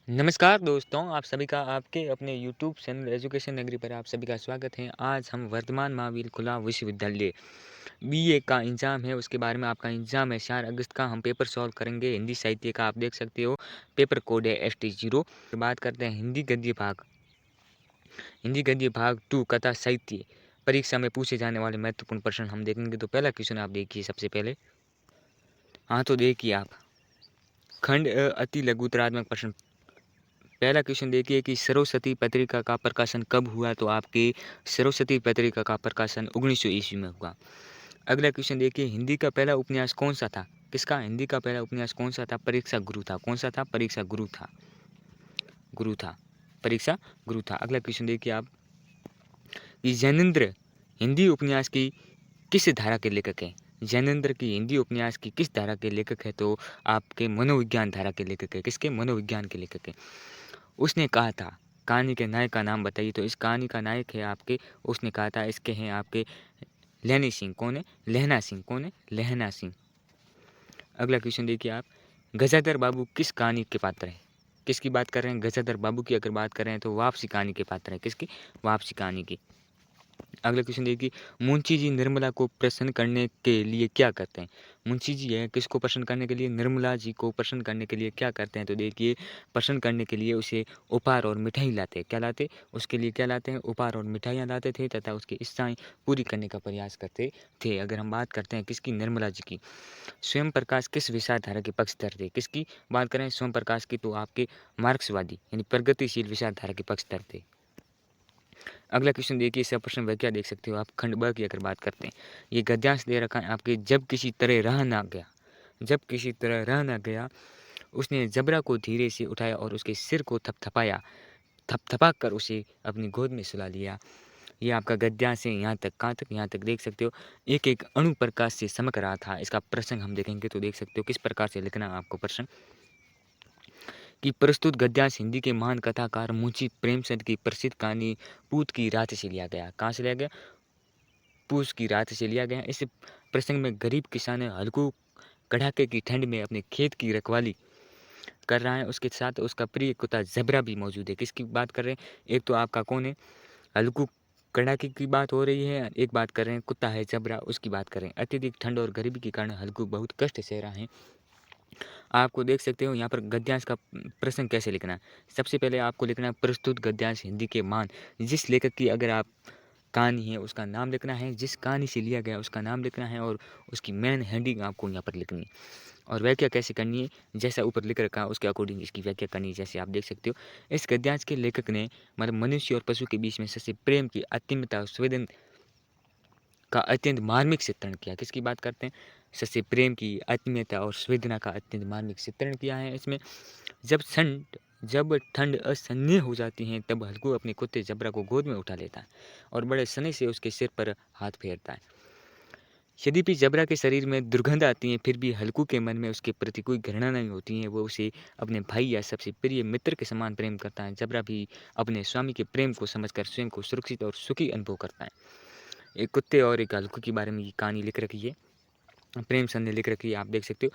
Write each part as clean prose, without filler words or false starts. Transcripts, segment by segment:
नमस्कार दोस्तों, आप सभी का आपके अपने यूट्यूब चैनल एजुकेशन नगरी पर आप सभी का स्वागत है। आज हम वर्तमान महावीर खुला विश्वविद्यालय बीए का एग्ज़ाम है, उसके बारे में आपका एग्ज़ाम है 4 अगस्त का। हम पेपर सॉल्व करेंगे हिंदी साहित्य का। आप देख सकते हो पेपर कोड है ST0। बात करते हैं हिंदी गद्य भाग 2 कथा साहित्य। परीक्षा में पूछे जाने वाले महत्वपूर्ण प्रश्न हम देखेंगे। तो पहला क्वेश्चन आप देखिए सबसे पहले। हाँ, तो देखिए आप खंड अति लघुतरात्मक प्रश्न। पहला क्वेश्चन देखिए कि सरस्वती पत्रिका का प्रकाशन कब हुआ? तो आपकी सरस्वती पत्रिका का प्रकाशन 1900 ईस्वी में हुआ। अगला क्वेश्चन देखिए, हिंदी का पहला उपन्यास कौन सा था? किसका हिंदी का पहला उपन्यास कौन सा था? परीक्षा गुरु था। कौन सा था? परीक्षा गुरु था। गुरु था। परीक्षा गुरु था। अगला क्वेश्चन देखिए आप कि जैनेन्द्र हिंदी उपन्यास की किस धारा के लेखक हैं? जैनेन्द्र की हिंदी उपन्यास की किस धारा के लेखक है? तो आपके मनोविज्ञान धारा के लेखक है। किसके? मनोविज्ञान के लेखक है। उसने कहा था, कहानी के नायक का नाम बताइए। तो इस कहानी का नायक है आपके, उसने कहा था इसके हैं आपके लहनी सिंह। कौन है? लहना सिंह। कौन है? लहना सिंह। अगला क्वेश्चन देखिए आप, गजाधर बाबू किस कहानी के पात्र हैं? किसकी बात कर रहे हैं? गजाधर बाबू की अगर बात कर रहे हैं तो वापसी कहानी के पात्र हैं। किसकी? वापसी कहानी की। अगला क्वेश्चन देखिए, मुंशी जी निर्मला को प्रसन्न करने के लिए क्या करते हैं? मुंशी जी है किसको प्रसन्न करने के लिए? निर्मला जी को प्रसन्न करने के लिए क्या करते हैं? तो देखिए, प्रसन्न करने के लिए उसे उपहार और मिठाई लाते हैं। क्या लाते? उसके लिए क्या लाते हैं? उपहार और मिठाइयाँ लाते थे तथा उसकी इच्छाएं पूरी करने का प्रयास करते थे। अगर हम बात करते हैं किसकी? निर्मला जी की। स्वयं प्रकाश किस विचारधारा के पक्षधर थे? किसकी बात करें स्वयं प्रकाश की? तो आपके मार्क्सवादी यानी प्रगतिशील विचारधारा के पक्षधर थे। अगला क्वेश्चन देखिए, इसका प्रश्न व्याख्या देख सकते हो आप। खंड ब की अगर बात करते हैं, ये गद्यांश दे रखा है आपके, जब किसी तरह रह ना गया। जब किसी तरह रह ना गया, उसने जबरा को धीरे से उठाया और उसके सिर को थपथपाया। थपथपा कर उसे अपनी गोद में सुला लिया। ये आपका गद्यांश है। यहाँ तक, कहाँ तक? यहाँ तक देख सकते हो। एक एक अणु प्रकाश से चमक रहा था। इसका प्रसंग हम देखेंगे तो देख सकते हो किस प्रकार से लिखना है आपको प्रश्न कि प्रस्तुत गद्यांश हिंदी के महान कथाकार मुंशी प्रेमचंद की प्रसिद्ध कहानी पूत की रात से लिया गया। कहाँ से लिया गया? पूस की रात से लिया गया। इस प्रसंग में गरीब किसान हल्कू कड़ाके की ठंड में अपने खेत की रखवाली कर रहा है। उसके साथ उसका प्रिय कुत्ता ज़ेब्रा भी मौजूद है। किसकी बात कर रहे हैं? एक तो आपका कौन है? हल्कू कड़ाके की बात हो रही है। एक बात कर रहे हैं कुत्ता है ज़ेब्रा, उसकी बात कर रहे हैं। अत्यधिक ठंड और गरीबी के कारण हल्कू बहुत कष्ट सह रहा है। आपको देख सकते हो यहाँ पर गद्यांश का प्रसंग कैसे लिखना है। सबसे पहले आपको लिखना है प्रस्तुत गद्यांश हिंदी के महान। जिस लेखक की अगर आप कहानी है उसका नाम लिखना है, जिस कहानी से लिया गया उसका नाम लिखना है और उसकी मेन हेडिंग आपको यहाँ पर लिखनी है। और व्याख्या कैसे करनी है? जैसा ऊपर लिख रखा है उसके अकॉर्डिंग इसकी व्याख्या करनी है। जैसे आप देख सकते हो, इस गद्यांश के लेखक ने मतलब मनुष्य और पशु के बीच में सबसे प्रेम की अत्यंतता और संवेदन का अत्यंत मार्मिक चित्रण किया। किसकी बात करते हैं? सबसे प्रेम की आत्मीयता और संवेदना का अत्यंत मार्मिक चित्रण किया है इसमें। जब ठंड असहनीय हो जाती है तब हल्कू अपने कुत्ते ज़ेब्रा को गोद में उठा लेता है और बड़े स्नेह से उसके सिर पर हाथ फेरता है। यद्यपि ज़ेब्रा के शरीर में दुर्गंध आती है फिर भी हल्कू के मन में उसके प्रति कोई घृणा नहीं होती है। वो उसे अपने भाई या सबसे प्रिय मित्र के समान प्रेम करता है। ज़ेब्रा भी अपने स्वामी के प्रेम को समझकर स्वयं को सुरक्षित और सुखी अनुभव करता है। एक कुत्ते और एक हल्कू के बारे में ये कहानी लिख रखी है, प्रेमचंद ने लिख रखी है। आप देख सकते हो,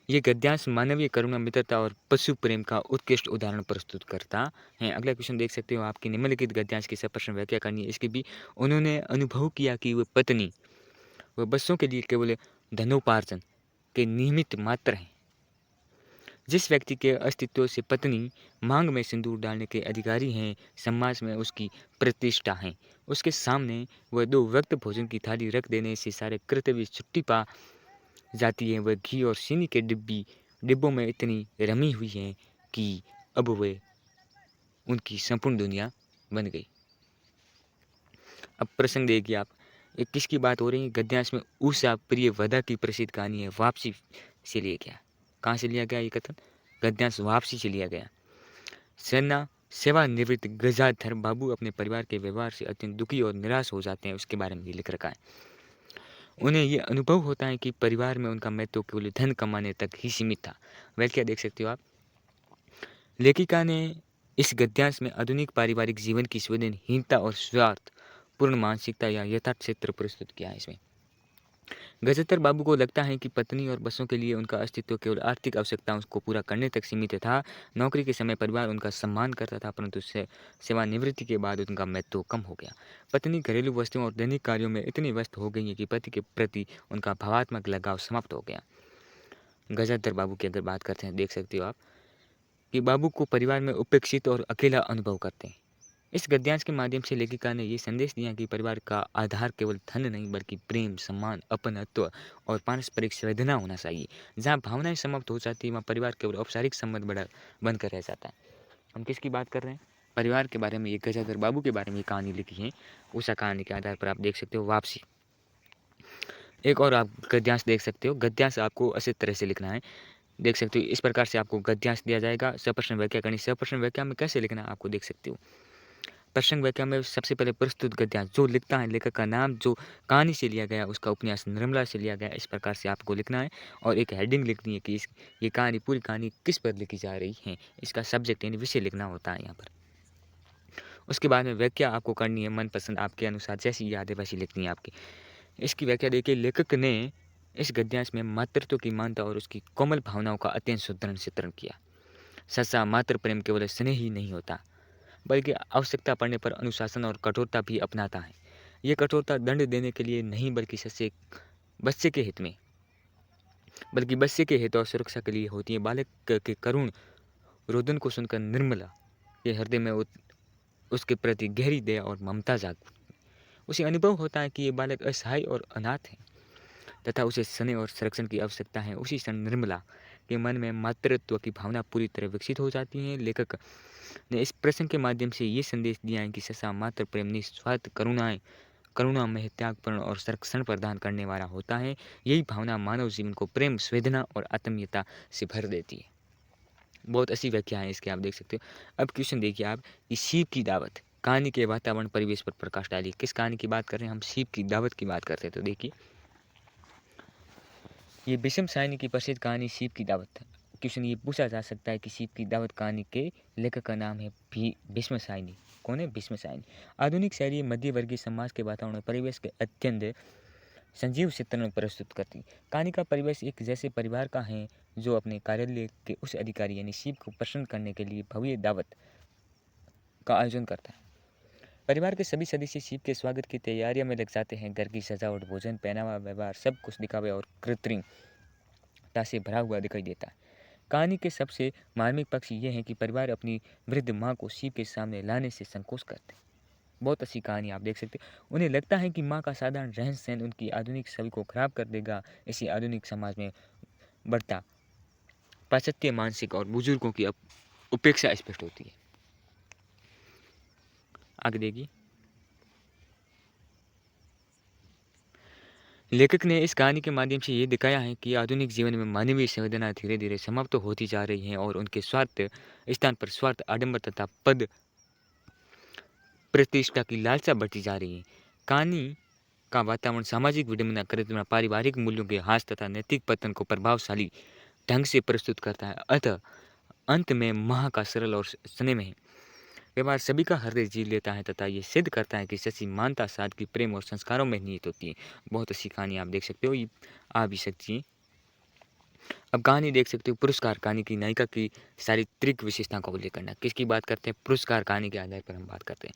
ये गद्यांश मानवीय करुणा, मित्रता और पशु प्रेम का उत्कृष्ट उदाहरण प्रस्तुत करता है। अगला क्वेश्चन देख सकते हो आपकी, निम्नलिखित गद्यांश की सब प्रश्न व्याख्या करनी है। इसके भी उन्होंने अनुभव किया कि वह बच्चों के लिए केवल धनोपार्जन के निमित्त मात्र हैं। जिस व्यक्ति के अस्तित्व से पत्नी मांग में सिंदूर डालने के अधिकारी हैं, समाज में उसकी प्रतिष्ठा है। उसके सामने वह 2 वक्त भोजन की थाली रख देने से सारे कर्तव्य छुट्टी पा जाती है। वह घी और चीनी के डिब्बों में इतनी रमी हुई है कि अब वे उनकी संपूर्ण दुनिया बन गई। अब प्रसंग देखिए आप, ये किसकी बात हो रही है? गद्यांश में उषा प्रियवदा की प्रसिद्ध कहानी है वापसी से लिया गया। कहाँ से लिया गया ये कथन? गद्यांश वापसी से लिया गया। सेवानिवृत्त गजाधर बाबू अपने परिवार के व्यवहार से अत्यंत दुखी और निराश हो जाते हैं। उसके बारे में भी लिख रखा है। उन्हें ये अनुभव होता है कि परिवार में उनका महत्व केवल धन कमाने तक ही सीमित था। व्याख्या देख सकते हो आप। लेखिका ने इस गद्यांश में आधुनिक पारिवारिक जीवन की संवेदनहीनता और स्वार्थ पूर्ण मानसिकता या यथार्थ चित्र प्रस्तुत किया है इसमें। गजेंद्र बाबू को लगता है कि पत्नी और बच्चों के लिए उनका अस्तित्व केवल आर्थिक आवश्यकताओं को पूरा करने तक सीमित था। नौकरी के समय परिवार उनका सम्मान करता था, परंतु सेवानिवृत्ति के बाद उनका महत्व कम हो गया। पत्नी घरेलू वस्तुओं और दैनिक कार्यों में इतनी व्यस्त हो गई है कि पति के प्रति उनका भावात्मक लगाव समाप्त हो गया। गजेंद्र बाबू की अगर बात करते हैं, देख सकते हो आप कि बाबू को परिवार में उपेक्षित और अकेला अनुभव करते हैं। इस गद्यांश के माध्यम से लेखिका ने ये संदेश दिया कि परिवार का आधार केवल धन नहीं, बल्कि प्रेम, सम्मान, अपनत्व और पारस्परिक संवेदना होना चाहिए। जहाँ भावनाएं समाप्त हो जाती है, वहाँ परिवार केवल औपचारिक संबंध बनकर रह जाता है। हम किसकी बात कर रहे हैं? परिवार के बारे में ये गजेंद्र बाबू के बारे में ये कहानी लिखी है। उस कहानी के आधार पर आप देख सकते हो वापसी। एक और आप गद्यांश देख सकते हो। गद्यांश आपको अच्छी तरह से लिखना है। देख सकते हो इस प्रकार से आपको गद्यांश दिया जाएगा। सप्रश्न व्याख्या करनी। सप्रश्न व्याख्या में कैसे लिखना है आपको देख सकते हो। प्रश्न व्याख्या में सबसे पहले प्रस्तुत गद्यांश जो लिखता है, लेखक का नाम, जो कहानी से लिया गया, उसका उपन्यास निर्मला से लिया गया, इस प्रकार से आपको लिखना है। और एक हेडिंग लिखनी है कि ये कहानी, पूरी कहानी किस पर लिखी जा रही है। इसका सब्जेक्ट यानी विषय लिखना होता है यहाँ पर। उसके बाद में व्याख्या आपको करनी है मनपसंद आपके अनुसार, जैसी याद है वैसी लिखनी है आपकी। इसकी व्याख्या देखिए, लेखक ने इस गद्यांश में मातृत्व की मानता और उसकी कोमल भावनाओं का अत्यंत सुदृढ़ चित्रण किया। सच्चा मातृ प्रेम केवल स्नेह ही नहीं होता, बल्कि आवश्यकता पड़ने पर अनुशासन और कठोरता भी अपनाता है। ये कठोरता दंड देने के लिए नहीं, बल्कि सच्चे बच्चे के हित में, बल्कि बच्चे के हित और सुरक्षा के लिए होती है। बालक के करुण रोदन को सुनकर निर्मला के हृदय में उसके प्रति गहरी दया और ममता जाग उठी। उसे अनुभव होता है कि ये बालक असहाय और अनाथ है तथा उसे स्नेह और संरक्षण की आवश्यकता है। उसी क्षण निर्मला के मन में मातृत्व की भावना पूरी तरह विकसित हो जाती है। लेखक ने इस प्रसंग के माध्यम से ये संदेश दिया है कि सच्चा मातृ प्रेम निस्वार्थ करुणामय, त्यागपूर्ण और संरक्षण प्रदान करने वाला होता है। यही भावना मानव जीवन को प्रेम, संवेदना और आत्मीयता से भर देती है। बहुत अच्छी व्याख्या है इसके, आप देख सकते हो। अब क्वेश्चन देखिए आप कि सीप की दावत, कहानी के वातावरण परिवेश पर प्रकाश डालिए। किस कहानी की बात कर रहे हैं हम? सीप की दावत की बात करते हैं। तो देखिए, ये विषम सायनी की प्रसिद्ध कहानी सीप की दावत। क्वेश्चन ये पूछा जा सकता है कि सीप की दावत कहानी के लेखक का नाम है भीष्म सायनी। कौन है? भीष्म सायनी। आधुनिक शैली मध्य वर्गीय समाज के वातावरण और परिवेश के अत्यंत संजीव चित्रण में प्रस्तुत करती। कहानी का परिवेश एक जैसे परिवार का है जो अपने कार्यालय के उस अधिकारी यानी सीप को प्रसन्न करने के लिए भव्य दावत का आयोजन करता है। परिवार के सभी सदस्य सीप के स्वागत की तैयारियों में लग जाते हैं। घर की सजावट, भोजन, पहनावा, व्यवहार सब कुछ दिखावे और कृत्रिमता से भरा हुआ दिखाई देता है। कहानी के सबसे मार्मिक पक्ष ये है कि परिवार अपनी वृद्ध माँ को सीप के सामने लाने से संकोच करते हैं। बहुत अच्छी कहानी, आप देख सकते हैं। उन्हें लगता है कि माँ का साधारण रहन सहन उनकी आधुनिक छवि को खराब कर देगा। इसी आधुनिक समाज में बढ़ता पाश्चात्य मानसिक और बुजुर्गों की उपेक्षा स्पष्ट होती है। आगे देखिए, लेखक ने इस कहानी के माध्यम से ये दिखाया है कि आधुनिक जीवन में मानवीय संवेदना धीरे धीरे समाप्त होती जा रही है और उनके स्वार्थ स्थान पर स्वार्थ, आडंबर तथा पद प्रतिष्ठा की लालसा बढ़ती जा रही है। कहानी का वातावरण सामाजिक विडंबना, कृत्रिमता, पारिवारिक मूल्यों के ह्रास तथा नैतिक पतन को प्रभावशाली ढंग से प्रस्तुत करता है। अतः अंत में माँ का सरल और स्नेह व्यवहार सभी का हृदय जीत लेता है तथा ये सिद्ध करता है कि सच्ची मानता सादगी, प्रेम और संस्कारों में निहित होती है। बहुत अच्छी कहानी, आप देख सकते हो। ये आ भी सकती है। अब कहानी देख सकते हो पुरस्कार। कहानी की नायिका की चारित्रिक विशेषता का उल्लेख करना। किसकी बात करते हैं? पुरस्कार। कहानी के आधार पर हम बात करते हैं।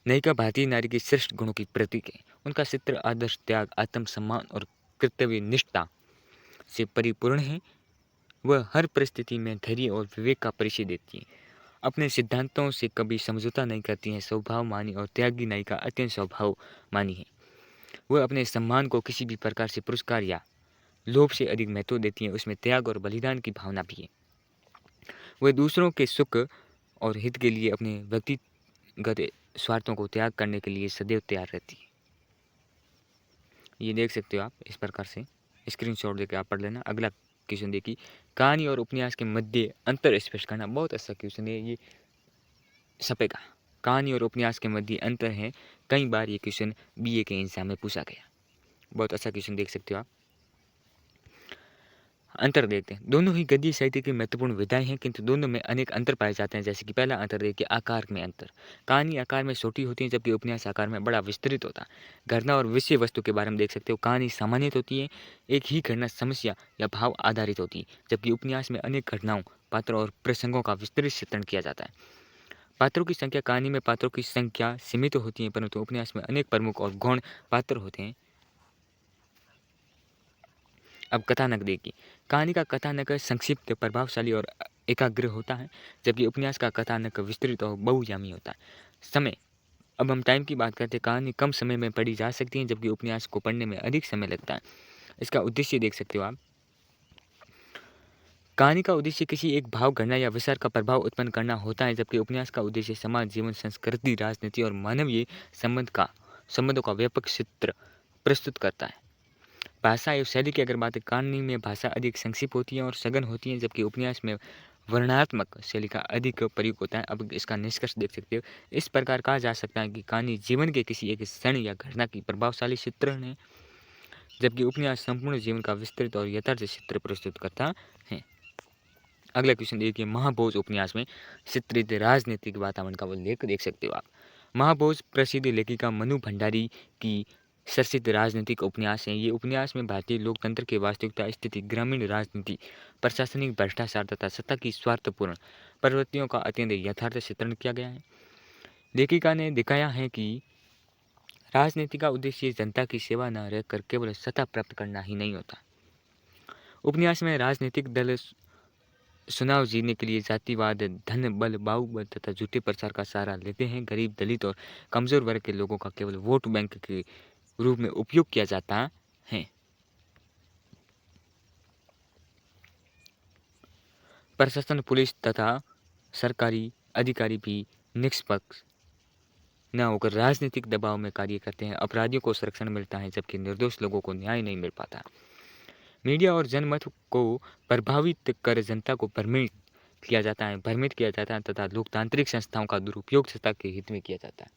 नायिका भारतीय नारी की श्रेष्ठ गुणों की प्रतीक है। उनका चित्र आदर्श, त्याग, आत्मसम्मान और कर्तव्य निष्ठा से परिपूर्ण है। वह हर परिस्थिति में धैर्य और विवेक का परिचय देती है। अपने सिद्धांतों से कभी समझौता नहीं करती हैं। स्वभावमानी और त्यागी नायिका अत्यंत स्वभावमानी है। वह अपने सम्मान को किसी भी प्रकार से पुरस्कार या लोभ से अधिक महत्व देती है। उसमें त्याग और बलिदान की भावना भी है। वह दूसरों के सुख और हित के लिए अपने व्यक्तिगत स्वार्थों को त्याग करने के लिए सदैव तैयार रहती है। ये देख सकते हो आप, इस प्रकार से स्क्रीनशॉट देकर आप पढ़ लेना। अगला क्वेश्चन देखिए, कहानी और उपन्यास के मध्य अंतर स्पष्ट करना। बहुत अच्छा क्वेश्चन है ये सपे का। कहानी और उपन्यास के मध्य अंतर है। कई बार ये क्वेश्चन बीए के एग्जाम में पूछा गया। बहुत अच्छा क्वेश्चन, देख सकते हो आप। अंतर देखते हैं। दोनों ही गद्य साहित्य की महत्वपूर्ण विधाएँ हैं, किंतु दोनों में अनेक अंतर पाए जाते हैं। जैसे कि पहला अंतर देखिए, आकार में अंतर। कहानी आकार में छोटी होती है, जबकि उपन्यास आकार में बड़ा विस्तृत होता है। घटना और विषय वस्तु के बारे में देख सकते हो। कहानी सामान्यतः होती है, एक ही घटना, समस्या या भाव आधारित होती है, जबकि उपन्यास में अनेक घटनाओं, पात्रों और प्रसंगों का विस्तृत चित्रण किया जाता है। पात्रों की संख्या, कहानी में पात्रों की संख्या सीमित होती है, परंतु उपन्यास में अनेक प्रमुख और गौण पात्र होते हैं। अब कथानक देखिए, कहानी का कथानक संक्षिप्त, प्रभावशाली और एकाग्र होता है, जबकि उपन्यास का कथानक विस्तृत और बहुआयामी होता है। समय, अब हम टाइम की बात करते हैं। कहानी कम समय में पढ़ी जा सकती है, जबकि उपन्यास को पढ़ने में अधिक समय लगता है। इसका उद्देश्य देख सकते हो आप। कहानी का उद्देश्य किसी एक भाव, घटना या विचार का प्रभाव उत्पन्न करना होता है, जबकि उपन्यास का उद्देश्य समाज, जीवन, संस्कृति, राजनीति और मानवीय संबंधों का व्यापक चित्र प्रस्तुत करता है। भाषा एवं शैली की अगर बात करें, कहानी में भाषा अधिक संक्षिप्त होती है और सघन होती है, जबकि उपन्यास में वर्णनात्मक शैली का अधिक प्रयोग होता है। अब इसका निष्कर्ष देख सकते हो। इस प्रकार कहा जा सकता है कि कहानी जीवन के किसी एक क्षण या घटना की प्रभावशाली चित्रण है, जबकि उपन्यास संपूर्ण जीवन का विस्तृत और यथार्थ चित्र प्रस्तुत करता है। अगला क्वेश्चन देखिए, महाभोज उपन्यास में चित्रित राजनीतिक वातावरण का उल्लेख देख सकते हो आप। महाभोज प्रसिद्ध लेखिका मनु भंडारी की सरसित राजनीतिक उपन्यास है। ये उपन्यास में भारतीय लोकतंत्र की वास्तविकता स्थिति, ग्रामीण राजनीति, प्रशासनिक भ्रष्टाचार तथा सत्ता की स्वार्थपूर्ण प्रवृत्तियों का अत्यंत यथार्थ चित्रण किया गया है। लेखिका ने दिखाया है कि राजनीति का उद्देश्य जनता की सेवा न रहकर केवल सत्ता प्राप्त करना ही नहीं होता। उपन्यास में राजनीतिक दल चुनाव जीतने के लिए जातिवाद, धन बल, बाहुबल तथा झूठे प्रचार का सहारा लेते हैं। गरीब, दलित और कमजोर वर्ग के लोगों का केवल वोट बैंक के रूप में उपयोग किया जाता है। प्रशासन, पुलिस तथा सरकारी अधिकारी भी निष्पक्ष न होकर राजनीतिक दबाव में कार्य करते हैं। अपराधियों को संरक्षण मिलता है, जबकि निर्दोष लोगों को न्याय नहीं मिल पाता। मीडिया और जनमत को प्रभावित कर जनता को भ्रमित किया जाता है तथा लोकतांत्रिक संस्थाओं का दुरुपयोग सत्ता के हित में किया जाता है।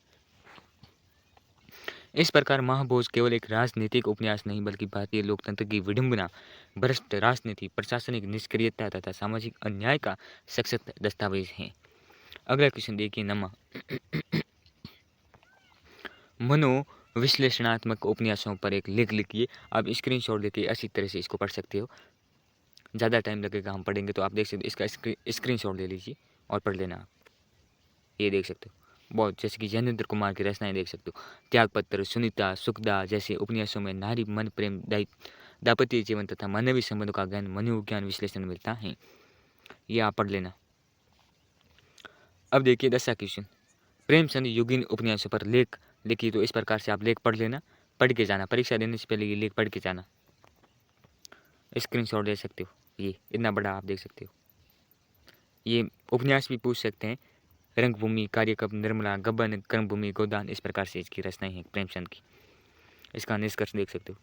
इस प्रकार महाभोज केवल एक राजनीतिक उपन्यास नहीं, बल्कि भारतीय लोकतंत्र की विडंबना, भ्रष्ट राजनीति, प्रशासनिक निष्क्रियता तथा सामाजिक अन्याय का सशक्त दस्तावेज है। अगला क्वेश्चन देखिए, मनोविश्लेषणात्मक उपन्यासों पर एक लेख लिखिए। आप स्क्रीनशॉट लेके अच्छी तरह से इसको पढ़ सकते हो। ज़्यादा टाइम लगेगा, हम पढ़ेंगे तो आप देख सकते हो। इसका स्क्रीनशॉट ले लीजिए और पढ़ लेना आप। ये देख सकते हो बहुत, जैसे कि ज्ञानेंद्र कुमार की रचनाएं देख सकते हो। त्यागपत्र, सुनीता, सुखदा जैसे उपन्यासों में नारी, मन, प्रेम, दाम्पत्य जीवन तथा मानवीय संबंधों का ज्ञान, मनोविज्ञान विश्लेषण मिलता है। ये आप पढ़ लेना। अब देखिए 10वां क्वेश्चन, प्रेमचंद युगीन उपन्यासों पर लेख लिखिए। तो इस प्रकार से आप लेख पढ़ लेना, पढ़ के जाना। परीक्षा देने से पहले ये लेख पढ़ के जाना। स्क्रीनशॉट ले सकते हो। ये इतना बड़ा आप देख सकते हो। ये उपन्यास भी पूछ सकते हैं। रंगभूमि, कार्यकप, निर्मला, गबन, कर्मभूमि, गोदान, इस प्रकार से इसकी रचनाएं हैं प्रेमचंद की। इसका निष्कर्ष देख सकते हो।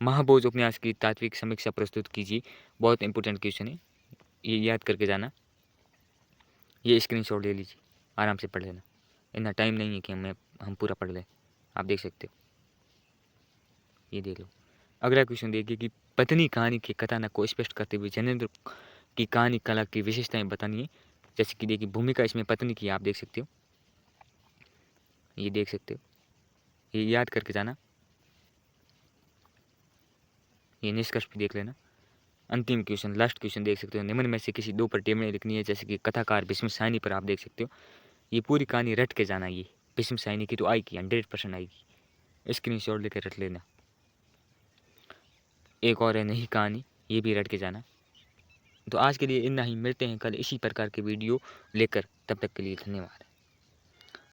महाभोज उपन्यास की तात्विक समीक्षा प्रस्तुत कीजिए। बहुत इंपॉर्टेंट क्वेश्चन है, ये याद करके जाना। ये स्क्रीनशॉट ले लीजिए, आराम से पढ़ लेना। इतना टाइम नहीं है कि हम पूरा पढ़ लें। आप देख सकते हो, ये देख लो। अगला क्वेश्चन देखिए कि पत्नी कहानी के कथानक को स्पष्ट करते हुए ज्ञानेंद्र की कहानी कला की विशेषताएं बतानी है। जैसे कि देखिए, भूमिका इसमें पत्नी की आप देख सकते हो। ये देख सकते हो, ये याद करके जाना। ये निष्कर्ष भी देख लेना। अंतिम क्वेश्चन, लास्ट क्वेश्चन देख सकते हो। निम्न में से किसी दो पर टिप्पणी लिखनी है। जैसे कि कथाकार भीष्म साइनी पर आप देख सकते हो। ये पूरी कहानी रट के जाना। ये भीष्म साइनी की तो आएगी, 100% आएगी। स्क्रीनशॉट लेकर रट लेना। एक और है नई कहानी, ये भी रट के जाना। तो आज के लिए इतना ही, मिलते हैं कल इसी प्रकार के वीडियो लेकर। तब तक के लिए धन्यवाद।